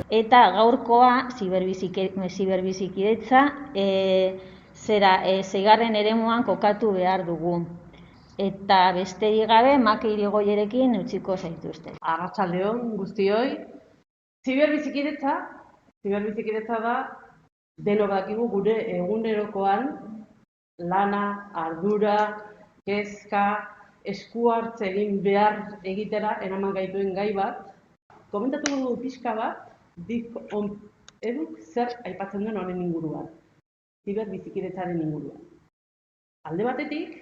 Eta gaurkoa ziberbizikidetza seigarren eremuan kokatu behar dugu. Eta besterik gabe, Make Irigoyerekin utziko zaituzte. Arratsaldeon guztioi. Ziberbizikidetza da denok dakigu gure egunerokoan lana, ardura, kezka, esku hartze egin behar egitera eraman gaituen gai bat. Komentatu dugu pixka bat, eduk zer aipatzen duen honen inguruan, ziberbizikidetzaren inguruan. Alde batetik,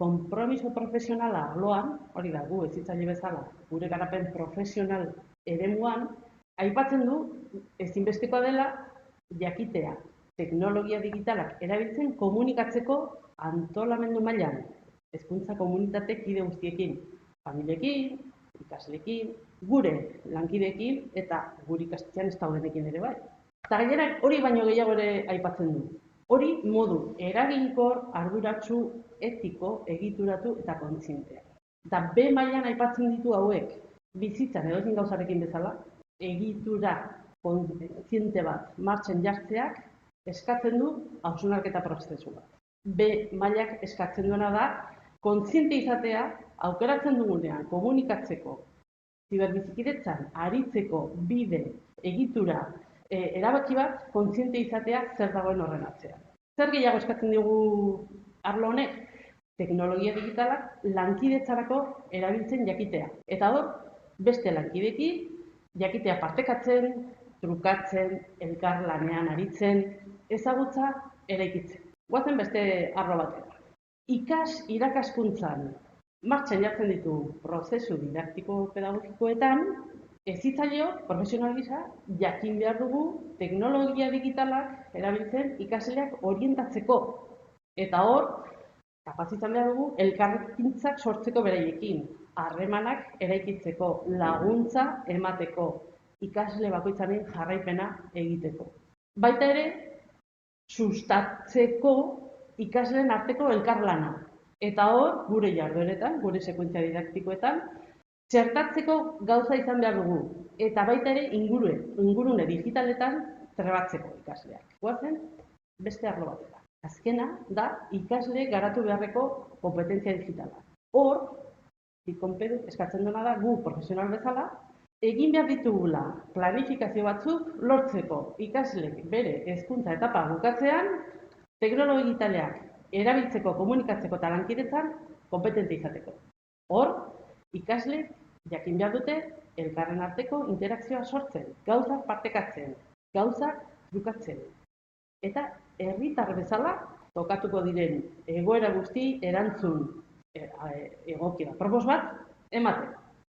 konpromiso profesionala arloan, hori da gu hezitzaile bezala, gure garapen profesional eremuan, aipatzen du ezinbestekoa dela jakitea teknologia digitalak erabiltzen komunikatzeko antolamendu mailan, hezkuntza komunitate kide guztiekin, familiekin, ikasleekin, gure lankideekin eta gure ikastetxean ez daudenekin ere bai. Eta gainera hori baino gehiago ere aipatzen du. Hori modu eraginkor, arduratsu, etiko, egituratu eta kontzientea. Eta B mailan aipatzen ditu hauek, bizitzan edozein gauzarekin bezala, egitura kontziente bat martxan jartzeak eskatzen du hausnarketa prozesu bat. B mailak eskatzen duena da kontziente izatea aukeratzen dugunean komunikatzeko, ziberbizikidetzan aritzeko bide, egitura, erabaki bat kontziente izatea zer dagoen horren atzean. Zer gehiago eskatzen digu arlo honek? Teknologia digitalak lankidetzarako erabiltzen jakitea. Eta hor, beste lankideekin jakitea partekatzen, trukatzen, elkarlanean aritzen, ezagutza eraikitzen. Goazen beste arlo batera. Irakaskuntzan martxan jartzen ditu prozesu didaktiko-pedagogikoetan, hezitzaileok, profesional gisa, jakin behar dugu teknologia digitalak erabiltzen ikasleak orientatzeko. Eta hor, kapazitan behar dugu elkarrekintzak sortzeko beraiekin, harremanak eraikitzeko, laguntza emateko, ikasle bakoitzaren jarraipena egiteko. Baita ere, sustatzeko ikasleen arteko elkarlana. Eta hor, gure jardueretan, gure sekuentzia didaktikoetan, txertatzeko gauza izan behar dugu. Eta baita ere, ingurune digitaletan trebatzeko ikasleak. Goazen, beste arlo batera. Azkena da ikasle garatu beharreko kompetentzia digitala. Hor, ikonpedu eskatzen duena da gu profesional bezala, egin behar ditugula planifikazio batzuk lortzeko ikaslek bere hezkuntza etapa bukatzean, teknologia digitaleak erabiltzeko, komunikatzeko eta lankidetzan kompetente izateko. Hor, ikasleek jakin behar dute elkarren arteko interakzioa sortzen, gauzak partekatzen, gauzak trukatzen. Eta herritar bezala tokatuko diren egoera guzti erantzun egokia propos bat ematen.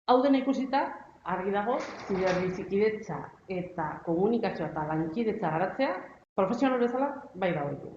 Hau dena ikusita, argi dago, ziberbizikidetza eta komunikazioa eta lankidetza garatzea profesional bezala bai dagoitu.